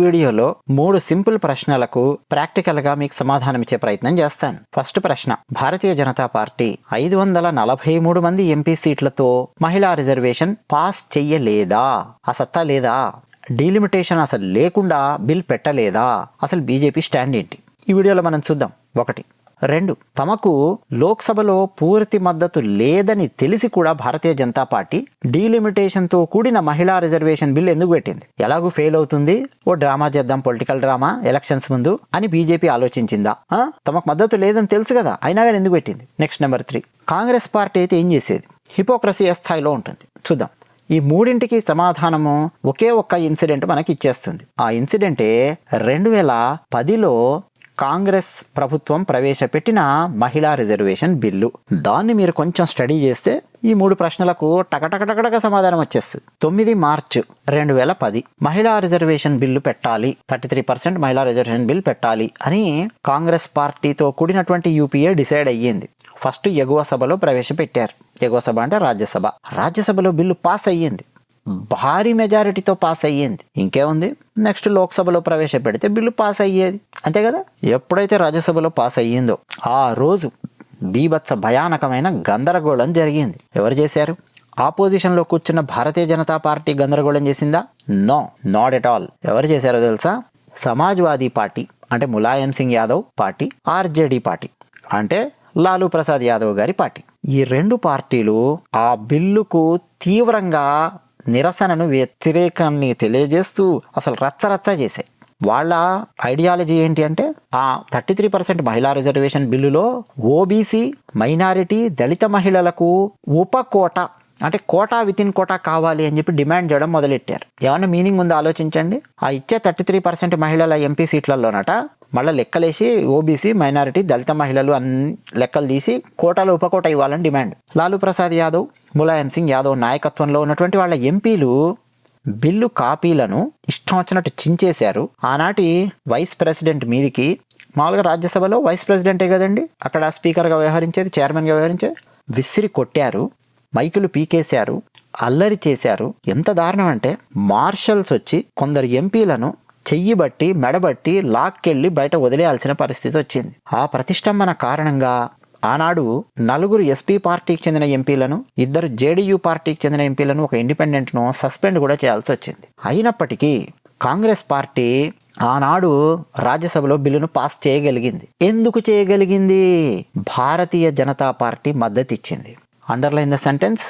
వీడియోలో 3 సింపుల్ ప్రశ్నలకు ప్రాక్టికల్గా మీకు సమాధానం ఇచ్చే ప్రయత్నం చేస్తాను. ఫస్ట్ ప్రశ్న, భారతీయ జనతా పార్టీ 543 మంది ఎంపీ సీట్లతో మహిళా రిజర్వేషన్ పాస్ చెయ్యలేదా? ఆ సత్తా లేదా? డీలిమిటేషన్ అసలు లేకుండా బిల్ పెట్టలేదా? అసలు బీజేపీ స్టాండ్ ఏంటి? ఈ వీడియోలో మనం చూద్దాం. 1. 2. తమకు లోక్సభలో పూర్తి మద్దతు లేదని తెలిసి కూడా భారతీయ జనతా పార్టీ డీలిమిటేషన్తో కూడిన మహిళా రిజర్వేషన్ బిల్ ఎందుకు పెట్టింది? ఎలాగూ ఫెయిల్ అవుతుంది, ఓ డ్రామా చేద్దాం, పొలిటికల్ డ్రామా ఎలక్షన్స్ ముందు అని బీజేపీ ఆలోచించిందా? తమకు మద్దతు లేదని తెలుసు కదా, అయినా కానీ ఎందుకు పెట్టింది? Next number 3. కాంగ్రెస్ పార్టీ అయితే ఏం చేసేది? హిపోక్రసీ ఏ స్థాయిలో ఉంటుంది చూద్దాం. ఈ మూడింటికి సమాధానము ఒకే ఒక్క ఇన్సిడెంట్ మనకి ఇచ్చేస్తుంది. ఆ ఇన్సిడెంటే 2010లో కాంగ్రెస్ ప్రభుత్వం ప్రవేశపెట్టిన మహిళా రిజర్వేషన్ బిల్లు. దాన్ని మీరు కొంచెం స్టడీ చేస్తే ఈ 3 ప్రశ్నలకు టకటకటకటక సమాధానం వచ్చేస్తుంది. 9 మార్చ్ 2010 మహిళా రిజర్వేషన్ బిల్లు పెట్టాలి, 33% మహిళా రిజర్వేషన్ బిల్ పెట్టాలి అని కాంగ్రెస్ పార్టీతో కూడినటువంటి యూపీఏ డిసైడ్ అయ్యింది. ఫస్ట్ ఎగువ సభలో ప్రవేశపెట్టారు. ఎగువ సభ అంటే రాజ్యసభ. రాజ్యసభలో బిల్లు పాస్ అయ్యింది, భారీ మెజారిటీతో పాస్ అయ్యింది. ఇంకేముంది, నెక్స్ట్ లోక్సభలో ప్రవేశపెడితే బిల్లు పాస్ అయ్యేది, అంతే కదా. ఎప్పుడైతే రాజ్యసభలో పాస్ అయ్యిందో ఆ రోజు బీభత్స భయానకమైన గందరగోళం జరిగింది. ఎవరు చేశారు? ఆపోజిషన్లో కూర్చున్న భారతీయ జనతా పార్టీ గందరగోళం చేసిందా? No, not at all. ఎవరు చేశారో తెలుసా? సమాజ్వాదీ పార్టీ అంటే Mulayam Singh Yadav party, RJD party అంటే లాలూ ప్రసాద్ యాదవ్ గారి పార్టీ. ఈ 2 పార్టీలు ఆ బిల్లుకు తీవ్రంగా నిరసనను, వ్యతిరేకాన్ని తెలియజేస్తూ అసలు రచ్చరచ్చ చేశాయి. వాళ్ళ ఐడియాలజీ ఏంటి అంటే ఆ 33% మహిళా రిజర్వేషన్ బిల్లులో ఓబీసీ, మైనారిటీ, దళిత మహిళలకు ఉపకోట అంటే కోటా వితిన్ కోటా కావాలి అని చెప్పి డిమాండ్ చేయడం మొదలెట్టారు. ఏమన్నా మీనింగ్ ఉందో ఆలోచించండి. ఆ ఇచ్చే 33% మహిళల ఎంపీ సీట్లలోనట మళ్ళీ లెక్కలేసి ఓబీసీ, మైనారిటీ, దళిత మహిళలు అన్ని లెక్కలు తీసి కోటాలో ఉపకోట ఇవ్వాలని డిమాండ్. లాలూ ప్రసాద్ యాదవ్, ములాయం సింగ్ యాదవ్ నాయకత్వంలో ఉన్నటువంటి వాళ్ళ ఎంపీలు బిల్లు కాపీలను ఇష్టం వచ్చినట్టు చించేశారు. ఆనాటి వైస్ ప్రెసిడెంట్ మీదికి, మామూలుగా రాజ్యసభలో వైస్ ప్రెసిడెంటే కదండి అక్కడ స్పీకర్గా వ్యవహరించేది, చైర్మన్గా వ్యవహరించేది, విసిరి కొట్టారు, మైకులు పీకేశారు, అల్లరి చేశారు. ఎంత దారుణం అంటే మార్షల్స్ వచ్చి కొందరు ఎంపీలను చెయ్యి బట్టి, మెడబట్టి లాక్కెళ్ళి బయట వదిలేయాల్సిన పరిస్థితి వచ్చింది. ఆ ప్రతిష్టంభన కారణంగా ఆనాడు 4 ఎస్పీ పార్టీకి చెందిన ఎంపీలను, 2 జేడీయూ పార్టీకి చెందిన ఎంపీలను, ఒక ఇండిపెండెంట్ను సస్పెండ్ కూడా చేయాల్సి వచ్చింది. అయినప్పటికీ కాంగ్రెస్ పార్టీ ఆనాడు రాజ్యసభలో బిల్లును పాస్ చేయగలిగింది. ఎందుకు చేయగలిగింది? భారతీయ జనతా పార్టీ మద్దతు ఇచ్చింది. Underline the sentence.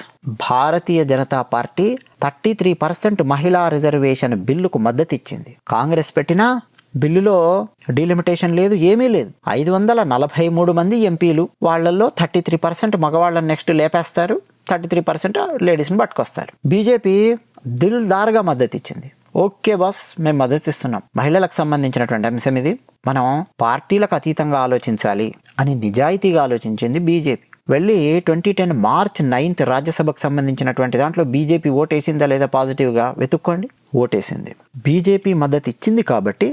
Bharatiya Janata party 33% మహిళా రిజర్వేషన్ బిల్లుకు మద్దతు ఇచ్చింది. కాంగ్రెస్ పెట్టిన బిల్లులో డీలిమిటేషన్ లేదు, ఏమీ లేదు. 543 మంది ఎంపీలు, వాళ్ళల్లో 33% మగవాళ్ళని నెక్స్ట్ లేపేస్తారు, 33% లేడీస్ని పట్టుకొస్తారు. బీజేపీ దిల్దార్గా మద్దతు ఇచ్చింది. ఓకే బాస్, మేము మద్దతు ఇస్తున్నాం. మహిళలకు సంబంధించినటువంటి అంశం ఇది, మనం పార్టీలకు అతీతంగా ఆలోచించాలి అని నిజాయితీగా ఆలోచించింది బీజేపీ. వెళ్ళి 2010 మార్చ్ 9 రాజ్యసభకు సంబంధించినటువంటి దాంట్లో బీజేపీ ఓటేసిందా లేదా పాజిటివ్గా వెతుక్కోండి. ఓటేసింది. బీజేపీ మద్దతు ఇచ్చింది కాబట్టి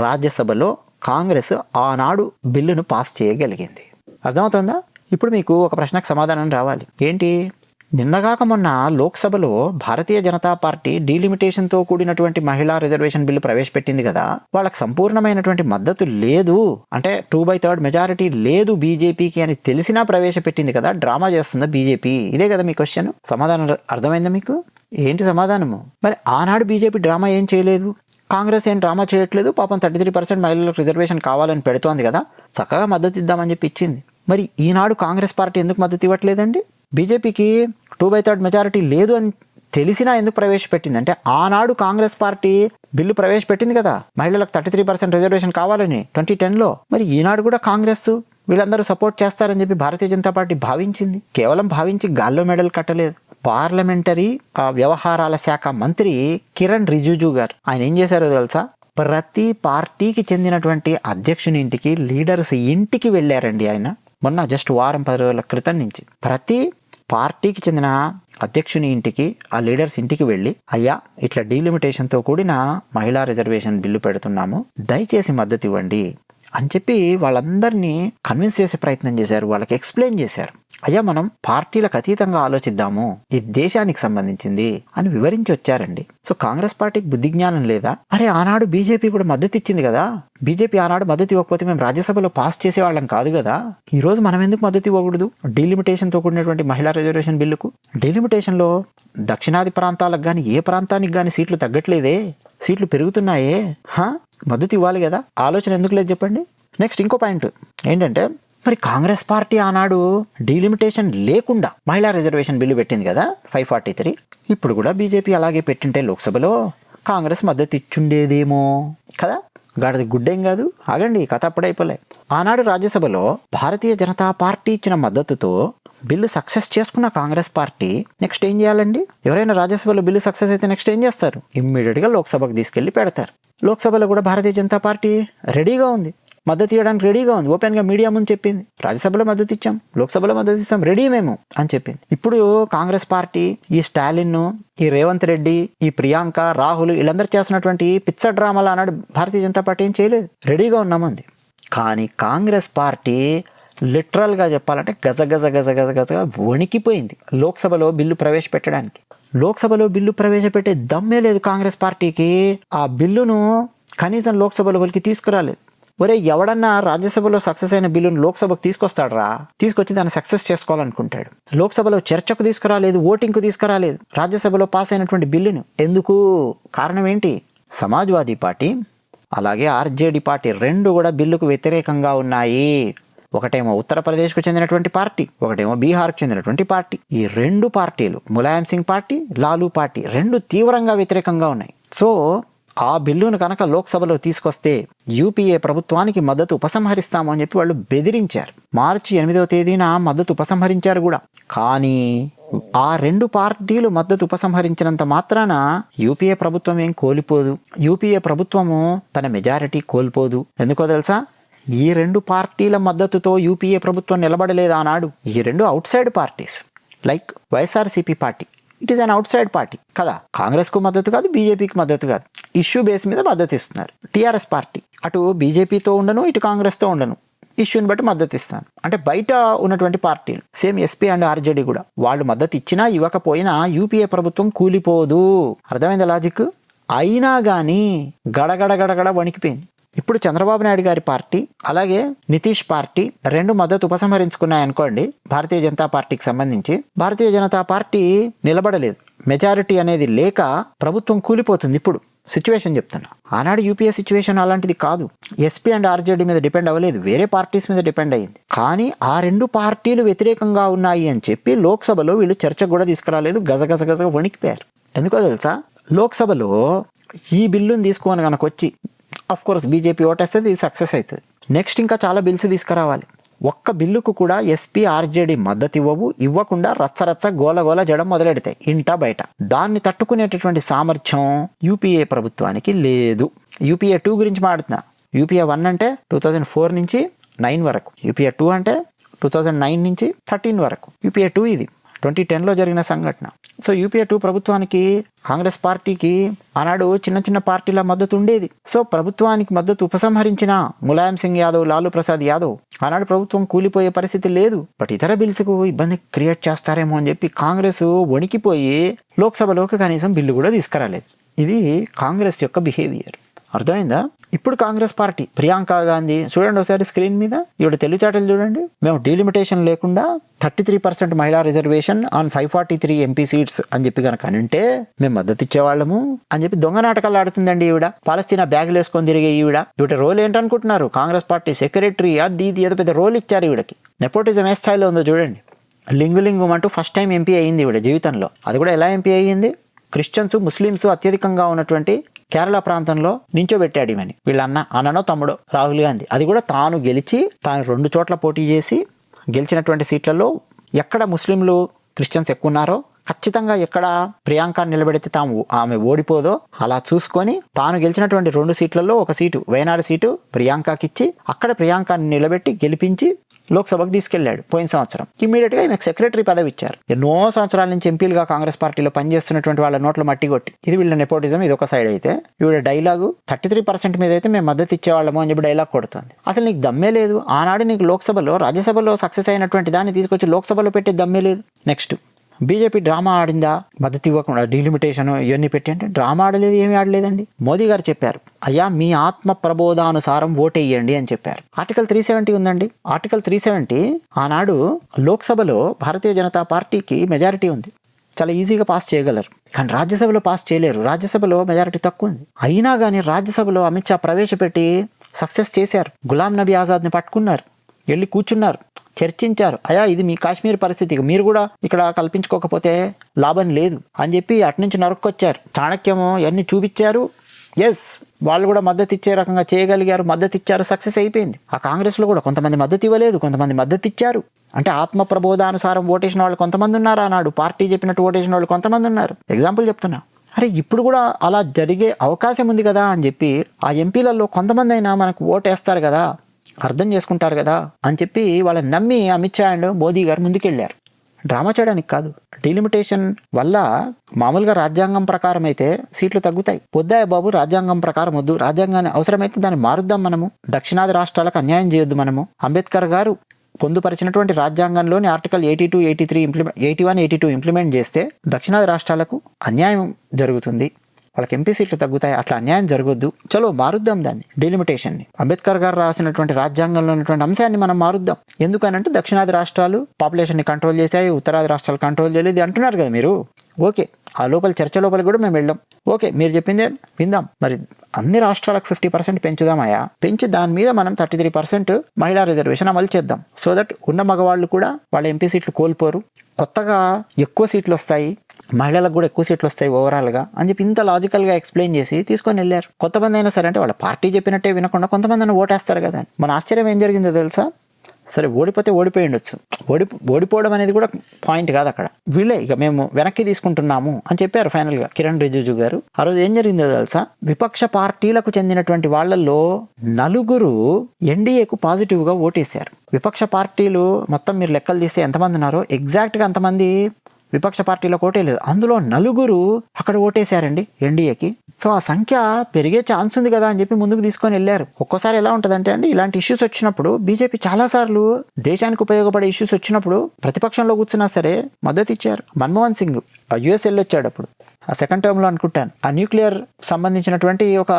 రాజ్యసభలో కాంగ్రెస్ ఆనాడు బిల్లును పాస్ చేయగలిగింది. అర్థమవుతుందా? ఇప్పుడు మీకు ఒక ప్రశ్నకు సమాధానం రావాలి. ఏంటి? నిన్నగాక మొన్న లోక్సభలో భారతీయ జనతా పార్టీ డీలిమిటేషన్తో కూడినటువంటి మహిళా రిజర్వేషన్ బిల్లు ప్రవేశపెట్టింది కదా, వాళ్ళకి సంపూర్ణమైనటువంటి మద్దతు లేదు అంటే 2/3 మెజారిటీ లేదు బీజేపీకి అని తెలిసినా ప్రవేశపెట్టింది కదా, డ్రామా చేస్తుందా బీజేపీ? ఇదే కదా మీ క్వశ్చన్. సమాధానం అర్థమైందా మీకు? ఏంటి సమాధానము? మరి ఆనాడు బీజేపీ డ్రామా ఏం చేయలేదు, కాంగ్రెస్ ఏం డ్రామా చేయట్లేదు. పాపం 33% మహిళలకు రిజర్వేషన్ కావాలని పెడుతోంది కదా, చక్కగా మద్దతు ఇద్దామని చెప్పి ఇచ్చింది. మరి ఈనాడు కాంగ్రెస్ పార్టీ ఎందుకు మద్దతు ఇవ్వట్లేదండి? బీజేపీకి 2/3 మెజారిటీ లేదు అని తెలిసినా ఎందుకు ప్రవేశపెట్టింది అంటే, ఆనాడు కాంగ్రెస్ పార్టీ బిల్లు ప్రవేశపెట్టింది కదా మహిళలకు 33% రిజర్వేషన్ కావాలని 2010లో. మరి ఈనాడు కూడా కాంగ్రెస్ వీళ్ళందరూ సపోర్ట్ చేస్తారని చెప్పి భారతీయ జనతా పార్టీ భావించింది. కేవలం భావించి గాల్లో మెడల్ కట్టలేదు. పార్లమెంటరీ వ్యవహారాల శాఖ మంత్రి కిరణ్ రిజిజు గారు ఆయన ఏం చేశారో తెలుసా? ప్రతి పార్టీకి చెందినటువంటి అధ్యక్షుని ఇంటికి, లీడర్స్ ఇంటికి వెళ్ళారండి ఆయన. మొన్న జస్ట్ వారం 10 రోజుల క్రితం నుంచి ప్రతి పార్టీకి చెందిన అధ్యక్షుని ఇంటికి, ఆ లీడర్స్ ఇంటికి వెళ్ళి, అయ్యా ఇట్లా డీలిమిటేషన్తో కూడిన మహిళా రిజర్వేషన్ బిల్లు పెడుతున్నాము, దయచేసి మద్దతు ఇవ్వండి అని చెప్పి వాళ్ళందరినీ కన్విన్స్ చేసే ప్రయత్నం చేశారు, వాళ్ళకి ఎక్స్ప్లెయిన్ చేశారు. అయ్యా మనం పార్టీలకు అతీతంగా ఆలోచిద్దాము, ఇది దేశానికి సంబంధించింది అని వివరించి వచ్చారండి. సో కాంగ్రెస్ పార్టీకి బుద్ధి జ్ఞానం లేదా? అరే ఆనాడు బీజేపీ కూడా మద్దతు ఇచ్చింది కదా, బీజేపీ ఆనాడు మద్దతు ఇవ్వకపోతే మేము రాజ్యసభలో పాస్ చేసేవాళ్ళం కాదు కదా, ఈ రోజు మనం ఎందుకు మద్దతు ఇవ్వకూడదు? డీలిమిటేషన్తో కూడినటువంటి మహిళా రిజర్వేషన్ బిల్లుకు. డీలిమిటేషన్లో దక్షిణాది ప్రాంతాలకు కానీ ఏ ప్రాంతానికి కానీ సీట్లు తగ్గట్లేదే, సీట్లు పెరుగుతున్నాయే. మద్దతు ఇవ్వాలి కదా, ఆలోచన ఎందుకు లేదు చెప్పండి. నెక్స్ట్ ఇంకో పాయింట్ ఏంటంటే, మరి కాంగ్రెస్ పార్టీ ఆనాడు డీలిమిటేషన్ లేకుండా మహిళా రిజర్వేషన్ బిల్లు పెట్టింది కదా 543. ఇప్పుడు కూడా బీజేపీ అలాగే పెట్టింటే లోక్సభలో కాంగ్రెస్ మద్దతు ఇచ్చుండేదేమో కదా. గాడిది గుడ్డేం కాదు, ఆగండి, కథ అప్పుడైపోలే. ఆనాడు రాజ్యసభలో భారతీయ జనతా పార్టీ ఇచ్చిన మద్దతుతో బిల్లు సక్సెస్ చేసుకున్న కాంగ్రెస్ పార్టీ నెక్స్ట్ ఏం చేయాలండి? ఎవరైనా రాజ్యసభలో బిల్లు సక్సెస్ అయితే నెక్స్ట్ ఏం చేస్తారు? ఇమ్మీడియట్గా లోక్సభకు తీసుకెళ్లి పెడతారు. లోక్సభలో కూడా భారతీయ జనతా పార్టీ రెడీగా ఉంది, మద్దతు ఇవ్వడానికి రెడీగా ఉంది. ఓపెన్గా మీడియా ముందు చెప్పింది, రాజ్యసభలో మద్దతు ఇచ్చాం, లోక్సభలో మద్దతు ఇస్తాం, రెడీ మేము అని చెప్పింది. ఇప్పుడు కాంగ్రెస్ పార్టీ ఈ స్టాలిన్, ఈ రేవంత్ రెడ్డి, ఈ ప్రియాంక, రాహుల్ వీళ్ళందరూ చేస్తున్నటువంటి పిచ్చ డ్రామాలు అన్నాడు భారతీయ జనతా పార్టీ ఏం చేయలేదు, రెడీగా ఉన్నామంది. కానీ కాంగ్రెస్ పార్టీ లిటరల్గా చెప్పాలంటే గజ గజ గజ గజ గజగా వణికిపోయింది లోక్సభలో బిల్లు ప్రవేశపెట్టడానికి. లోక్సభలో బిల్లు ప్రవేశపెట్టే దమ్మే లేదు కాంగ్రెస్ పార్టీకి. ఆ బిల్లును కనీసం లోక్సభలోకి తీసుకురాలేదు. ఒరే ఎవడన్నా రాజ్యసభలో సక్సెస్ అయిన బిల్లును లోక్సభకు తీసుకొస్తాడరా, తీసుకొచ్చి దాన్ని సక్సెస్ చేసుకోవాలనుకుంటాడు. లోక్సభలో చర్చకు తీసుకురాలేదు, ఓటింగ్కు తీసుకురాలేదు రాజ్యసభలో పాస్ అయినటువంటి బిల్లును. ఎందుకు? కారణం ఏంటి? సమాజ్వాదీ పార్టీ అలాగే ఆర్జేడీ పార్టీ రెండు కూడా బిల్లుకు వ్యతిరేకంగా ఉన్నాయి. ఒకటేమో ఉత్తరప్రదేశ్కు చెందినటువంటి పార్టీ, ఒకటేమో బీహార్కు చెందినటువంటి పార్టీ. ఈ రెండు పార్టీలు, ములాయం సింగ్ పార్టీ, లాలూ పార్టీ, రెండు తీవ్రంగా వ్యతిరేకంగా ఉన్నాయి. సో ఆ బిల్లును కనుక లోక్సభలో తీసుకొస్తే యూపీఏ ప్రభుత్వానికి మద్దతు ఉపసంహరిస్తాము అని చెప్పి వాళ్ళు బెదిరించారు. మార్చి 8వ తేదీన మద్దతు ఉపసంహరించారు కూడా. కానీ ఆ రెండు పార్టీలు మద్దతు ఉపసంహరించినంత మాత్రాన యూపీఏ ప్రభుత్వం ఏం కోల్పోదు, యూపీఏ ప్రభుత్వము తన మెజారిటీ కోల్పోదు. ఎందుకో తెలుసా? ఈ రెండు పార్టీల మద్దతుతో యూపీఏ ప్రభుత్వం నిలబడలేదు ఆనాడు. ఈ రెండు out side parties, like YSRCP party, it is an out side party కదా. కాంగ్రెస్కు మద్దతు కాదు, బీజేపీకి మద్దతు కాదు, ఇష్యూ బేస్ మీద మద్దతు ఇస్తున్నారు. టీఆర్ఎస్ పార్టీ అటు బీజేపీతో ఉండను, ఇటు కాంగ్రెస్తో ఉండను, ఇష్యూని బట్టి మద్దతు ఇస్తాను అంటే బయట ఉన్నటువంటి పార్టీలు సేమ్ ఎస్పీ అండ్ ఆర్జేడీ కూడా వాళ్ళు మద్దతు ఇచ్చినా ఇవ్వకపోయినా యూపీఏ ప్రభుత్వం కూలిపోదు. అర్థమైంది లాజిక్? అయినా కానీ గడగడ గడగడ వణికిపోయింది. ఇప్పుడు చంద్రబాబు నాయుడు గారి పార్టీ అలాగే నితీష్ పార్టీ రెండు మద్దతు ఉపసంహరించుకున్నాయనుకోండి భారతీయ జనతా పార్టీకి సంబంధించి. భారతీయ జనతా పార్టీ నిలబడలేదు, మెజారిటీ అనేది లేక ప్రభుత్వం కూలిపోతుంది. ఇప్పుడు సిచ్యువేషన్ చెప్తున్నా. ఆనాడు యూపీఏ సిచ్యువేషన్ అలాంటిది కాదు. ఎస్పీ అండ్ ఆర్జేడీ మీద డిపెండ్ అవ్వలేదు, వేరే పార్టీస్ మీద డిపెండ్ అయ్యింది. కానీ ఆ రెండు పార్టీలు వ్యతిరేకంగా ఉన్నాయి అని చెప్పి లోక్సభలో వీళ్ళు చర్చకు కూడా తీసుకురాలేదు, గజగజ గజగా వణికిపోయారు. ఎందుకో తెలుసా? లోక్సభలో ఈ బిల్లుని తీసుకొని కనుక వచ్చి అఫ్ కోర్స్ బీజేపీ ఓటేస్తుంది, ఇది సక్సెస్ అవుతుంది. నెక్స్ట్ ఇంకా చాలా బిల్స్ తీసుకురావాలి. ఒక్క బిల్లుకు కూడా ఎస్పీ ఆర్జేడీ మద్దతు ఇవ్వకుండా రచ్చరచ్చ గోలగోల జడం మొదలెడతాయి ఇంటా బయట. దాన్ని తట్టుకునేటటువంటి సామర్థ్యం యూపీఏ ప్రభుత్వానికి లేదు. యూపీఏ 2 గురించి మాట్లాడుతున్నా. యూపీఏ 1 అంటే 2004 నుంచి 9 వరకు, యూపీఏ 2 అంటే 2009 నుంచి 13 వరకు. యూపీఏ 2 ఇది 2010లో జరిగిన సంఘటన. సో యూపీఏ 2 ప్రభుత్వానికి, కాంగ్రెస్ పార్టీకి ఆనాడు చిన్న చిన్న పార్టీల మద్దతు ఉండేది. సో ప్రభుత్వానికి మద్దతు ఉపసంహరించిన ములాయం సింగ్ యాదవ్, లాలూ ప్రసాద్ యాదవ్ ఆనాడు ప్రభుత్వం కూలిపోయే పరిస్థితి లేదు. బట్ ఇతర బిల్స్కు ఇబ్బంది క్రియేట్ చేస్తారేమో అని చెప్పి కాంగ్రెస్ వణికిపోయి లోక్సభలోకి కనీసం బిల్లు కూడా తీసుకురాలేదు. ఇది కాంగ్రెస్ యొక్క బిహేవియర్. అర్థమైందా? ఇప్పుడు కాంగ్రెస్ పార్టీ ప్రియాంక గాంధీ చూడండి ఒకసారి స్క్రీన్ మీద, ఇవిడ తెలివితేటలు చూడండి. మేము డీలిమిటేషన్ లేకుండా 33% మహిళా రిజర్వేషన్ ఆన్ 543 ఎంపీ సీట్స్ అని చెప్పి కనుక అంటే మేము మద్దతు ఇచ్చేవాళ్ళము అని చెప్పి దొంగ నాటకాలు ఆడుతుందండి ఈవిడ. పాలస్తీనా బ్యాగులు వేసుకొని తిరిగే ఈవిడ రోల్ ఏంటనుకుంటున్నారు? కాంగ్రెస్ పార్టీ సెక్రటరీ, అది ఇది ఏదో పెద్ద రోల్ ఇచ్చారు ఈవిడకి. నెపోటిజం ఏ స్థాయిలో ఉందో చూడండి. లింగు అంటూ ఫస్ట్ టైం ఎంపీ అయ్యింది ఈవిడ జీవితంలో. అది కూడా ఎలా ఎంపీ అయ్యింది? క్రిస్టియన్స్, ముస్లిమ్స్ అత్యధికంగా ఉన్నటువంటి కేరళ ప్రాంతంలో నించోబెట్టాడు ఈమెని. వీళ్ళ అన్ననో తమ్ముడో రాహుల్ గాంధీ. అది కూడా తాను గెలిచి, తాను 2 చోట్ల పోటీ చేసి గెలిచినటువంటి సీట్లలో ఎక్కడ ముస్లింలు, క్రిస్టియన్స్ ఎక్కువ ఉన్నారో ఖచ్చితంగా ఎక్కడ ప్రియాంక నిలబెడితే ఆమె ఓడిపోదో అలా చూసుకొని తాను గెలిచినటువంటి 2 సీట్లలో ఒక సీటు, వయనాడు సీటు ప్రియాంకకి ఇచ్చి అక్కడ ప్రియాంకని నిలబెట్టి గెలిపించి లోక్సభకు తీసుకెళ్లాడు పోయిన సంవత్సరం. ఇమీడియట్గా ఈమెకు సెక్రటరీ పదవి ఇచ్చారు. ఎన్నో సంవత్సరాల నుంచి ఎంపీలుగా కాంగ్రెస్ పార్టీలో పనిచేస్తున్నటువంటి వాళ్ళ నోట్లో మట్టి కొట్టి. ఇది వీళ్ళ నెపోటిజం, ఇది ఒక సైడ్ అయితే, ఈవిడ డైలాగు 33% మీద అయితే మేము మద్దతు ఇచ్చేవాళ్ళము అని చెప్పి డైలాగ్ కొడుతుంది. అసలు నీకు దమ్మే లేదు. ఆనాడు నీకు లోక్సభలో, రాజ్యసభలో సక్సెస్ అయినటువంటి దాన్ని తీసుకొచ్చి లోక్సభలో పెట్టే దమ్మే లేదు. నెక్స్ట్, బీజేపీ డ్రామా ఆడిందా? మద్దతు ఇవ్వకుండా డీలిమిటేషన్ ఇవన్నీ పెట్టి అంటే డ్రామా ఆడలేదు, ఏమీ ఆడలేదండి. మోదీ గారు చెప్పారు, అయ్యా మీ ఆత్మ ప్రబోధానుసారం ఓటేయండి అని చెప్పారు. ఆర్టికల్ 370 ఉందండి. ఆర్టికల్ 370 ఆనాడు లోక్సభలో భారతీయ జనతా పార్టీకి మెజారిటీ ఉంది, చాలా ఈజీగా పాస్ చేయగలరు. కానీ రాజ్యసభలో పాస్ చేయలేరు. రాజ్యసభలో మెజారిటీ తక్కువ ఉంది. అయినా కానీ రాజ్యసభలో అమిత్ షా ప్రవేశపెట్టి సక్సెస్ చేశారు. గులాం నబీ ఆజాద్ని పట్టుకున్నారు, వెళ్ళి కూర్చున్నారు, చర్చించారు. అయ్యా ఇది మీ కాశ్మీర్ పరిస్థితి, మీరు కూడా ఇక్కడ కల్పించుకోకపోతే లాభం లేదు అని చెప్పి అట్నుంచి నరుక్కొచ్చారు. చాణక్యము అన్ని చూపించారు. ఎస్, వాళ్ళు కూడా మద్దతు ఇచ్చే రకంగా చేయగలిగారు, మద్దతు ఇచ్చారు, సక్సెస్ అయిపోయింది. ఆ కాంగ్రెస్లో కూడా కొంతమంది మద్దతు ఇవ్వలేదు, కొంతమంది మద్దతు ఇచ్చారు. అంటే ఆత్మ ప్రబోధానుసారం ఓటేసిన వాళ్ళు కొంతమంది ఉన్నారు, ఆనాడు పార్టీ చెప్పినట్టు ఓటేసిన వాళ్ళు కొంతమంది ఉన్నారు. ఎగ్జాంపుల్ చెప్తున్నా. అరే ఇప్పుడు కూడా అలా జరిగే అవకాశం ఉంది కదా అని చెప్పి ఆ ఎంపీలలో కొంతమంది అయినా మనకు ఓటేస్తారు కదా, అర్థం చేసుకుంటారు కదా అని చెప్పి వాళ్ళని నమ్మి అమిత్ షా అండ్ మోదీ గారు ముందుకెళ్ళారు. డ్రామా చేయడానికి కాదు. డీలిమిటేషన్ వల్ల మామూలుగా రాజ్యాంగం ప్రకారం అయితే సీట్లు తగ్గుతాయి. వద్దాయ బాబు, రాజ్యాంగం ప్రకారం వద్దు, రాజ్యాంగాన్ని అవసరమైతే దాన్ని మారుద్దాం మనము, దక్షిణాది రాష్ట్రాలకు అన్యాయం చేయొద్దు మనము. అంబేద్కర్ గారు పొందుపరిచినటువంటి రాజ్యాంగంలోని ఆర్టికల్ 82, 83 81, 82 ఇంప్లిమెంట్ చేస్తే దక్షిణాది రాష్ట్రాలకు అన్యాయం జరుగుతుంది, వాళ్ళకి ఎంపీ సీట్లు తగ్గుతాయి, అట్లా అన్యాయం జరగొద్దు, చలో మారుద్దాం దాన్ని, డీలిమిటేషన్ని. అంబేద్కర్ గారు రాసినటువంటి రాజ్యాంగంలో ఉన్నటువంటి అంశాన్ని మనం మారుద్దాం. ఎందుకనంటే దక్షిణాది రాష్ట్రాలు పాపులేషన్ని కంట్రోల్ చేశాయి, ఉత్తరాది రాష్ట్రాలు కంట్రోల్ చేయలేదు అంటున్నారు కదా మీరు. ఓకే, ఆ లోపల చర్చ లోపల కూడా మేము వెళ్ళాం. ఓకే, మీరు చెప్పిందే విందాం. మరి అన్ని రాష్ట్రాలకు 50% పెంచుదామయ్యా, పెంచి దాని మీద మనం 33% మహిళా రిజర్వేషన్ అమలు చేద్దాం. సో దట్ ఉన్న మగవాళ్ళు కూడా వాళ్ళ ఎంపీ సీట్లు కోల్పోరు, కొత్తగా ఎక్కువ సీట్లు వస్తాయి, మహిళలకు కూడా ఎక్కువ సీట్లు వస్తాయి ఓవరాల్గా అని చెప్పి ఇంత లాజికల్గా ఎక్స్ప్లెయిన్ చేసి తీసుకొని వెళ్ళారు. కొంతమంది అయినా సరే అంటే వాళ్ళ పార్టీ చెప్పినట్టే వినకుండా కొంతమంది అయినా ఓటేస్తారు కదా. మన ఆశ్చర్యం ఏం జరిగిందో తెలుసా? సరే ఓడిపోతే ఓడిపోయి ఉండొచ్చు, ఓడిపోవడం అనేది కూడా పాయింట్ కాదు అక్కడ. వీళ్ళే ఇక మేము వెనక్కి తీసుకుంటున్నాము అని చెప్పారు ఫైనల్గా కిరణ్ రిజిజు గారు. ఆ రోజు ఏం జరిగిందో తెలుసా? విపక్ష పార్టీలకు చెందినటువంటి వాళ్ళల్లో 4 ఎన్డీఏకు పాజిటివ్గా ఓటేశారు. విపక్ష పార్టీలు మొత్తం మీరు లెక్కలు తీస్తే ఎంతమంది ఉన్నారో ఎగ్జాక్ట్గా అంతమంది విపక్ష పార్టీలకు ఓటేయలేదు. అందులో 4 అక్కడ ఓటేశారండి ఎన్డీఏకి. సో ఆ సంఖ్య పెరిగే ఛాన్స్ ఉంది కదా అని చెప్పి ముందుకు తీసుకొని వెళ్ళారు. ఒక్కోసారి ఎలా ఉంటుందంటే అండి, ఇలాంటి ఇష్యూస్ వచ్చినప్పుడు బీజేపీ చాలాసార్లు దేశానికి ఉపయోగపడే ఇష్యూస్ వచ్చినప్పుడు ప్రతిపక్షంలో కూర్చున్నా సరే మద్దతు ఇచ్చారు. మన్మోహన్ సింగ్ యుఎస్ వెళ్ళొచ్చాడు అప్పుడు, ఆ సెకండ్ టర్మ్లో అనుకుంటాను, ఆ న్యూక్లియర్ సంబంధించినటువంటి ఒక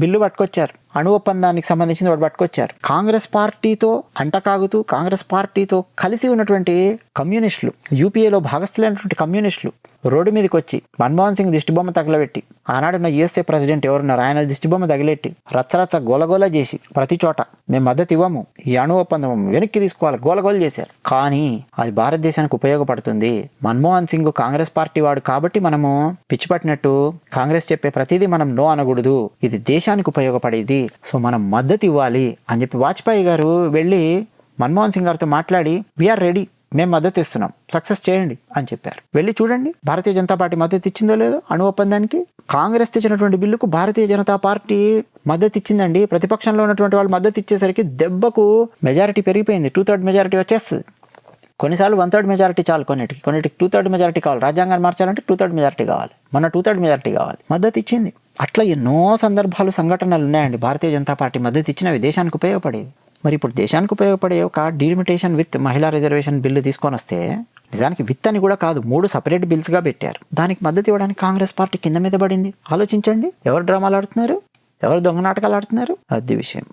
బిల్లు పట్టుకొచ్చారు, అణు ఒప్పందానికి సంబంధించింది వాడు పట్టుకొచ్చారు. కాంగ్రెస్ పార్టీతో అంటకాగుతూ కాంగ్రెస్ పార్టీతో కలిసి ఉన్నటువంటి కమ్యూనిస్టులు, యూపీఏలో భాగస్థులైనటువంటి కమ్యూనిస్టులు రోడ్డు మీదకి వచ్చి మన్మోహన్ సింగ్ దిష్టిబొమ్మ తగలబెట్టి, ఆనాడున్న యుఎస్ఏ ప్రెసిడెంట్ ఎవరున్నారు ఆయన దిష్టిబొమ్మ తగిలెట్టి రచ్చరచ్చ గోలగోల చేసి ప్రతి చోట మేము మద్దతు ఇవ్వము, ఈ అణు ఒప్పందం వెనక్కి తీసుకోవాలి, గోలగోల చేశారు. కానీ అది భారతదేశానికి ఉపయోగపడుతుంది. మన్మోహన్ సింగ్ కాంగ్రెస్ పార్టీ వాడు కాబట్టి మనము పిచ్చి పట్టినట్టు కాంగ్రెస్ చెప్పే ప్రతిదీ మనం నో అనకూడదు, ఇది దేశానికి ఉపయోగపడేది, సో మనం మద్దతు ఇవ్వాలి అని చెప్పి వాజ్పేయి గారు వెళ్ళి మన్మోహన్ సింగ్ గారితో మాట్లాడి వీఆర్ రెడీ, మేము మద్దతు ఇస్తున్నాం, సక్సెస్ చేయండి అని చెప్పారు. వెళ్ళి చూడండి భారతీయ జనతా పార్టీ మద్దతు ఇచ్చిందో లేదో అణు ఒప్పందానికి. కాంగ్రెస్ తెచ్చినటువంటి బిల్లుకు భారతీయ జనతా పార్టీ మద్దతు ఇచ్చిందండి. ప్రతిపక్షంలో ఉన్నటువంటి వాళ్ళు మద్దతు ఇచ్చేసరికి దెబ్బకు మెజారిటీ పెరిగిపోయింది, 2/3 మెజారిటీ వచ్చేస్తుంది. కొన్నిసార్లు 1/3 మెజారిటీ చాలు, కొన్నిటికి 2/3 మెజారిటీ కావాలి. రాజ్యాంగాన్ని మార్చాలంటే 2/3 మెజారిటీ కావాలి, మన 2/3 మెజారిటీ కావాలి, మద్దతు ఇచ్చింది. అట్లా ఎన్నో సందర్భాలు, సంఘటనలు ఉన్నాయండి భారతీయ జనతా పార్టీ మద్దతు ఇచ్చినవి దేశానికి ఉపయోగపడేవి. మరి ఇప్పుడు దేశానికి ఉపయోగపడే ఒక డీలిమిటేషన్ విత్ మహిళా రిజర్వేషన్ బిల్లు తీసుకొని వస్తే, నిజానికి విత్ అని కూడా కాదు, 3 సపరేట్ బిల్స్గా పెట్టారు. దానికి మద్దతు ఇవ్వడానికి కాంగ్రెస్ పార్టీ కింద మీద పడింది. ఆలోచించండి, ఎవరు డ్రామాలు ఆడుతున్నారు, ఎవరు దొంగ నాటకాలు ఆడుతున్నారు, అది విషయం.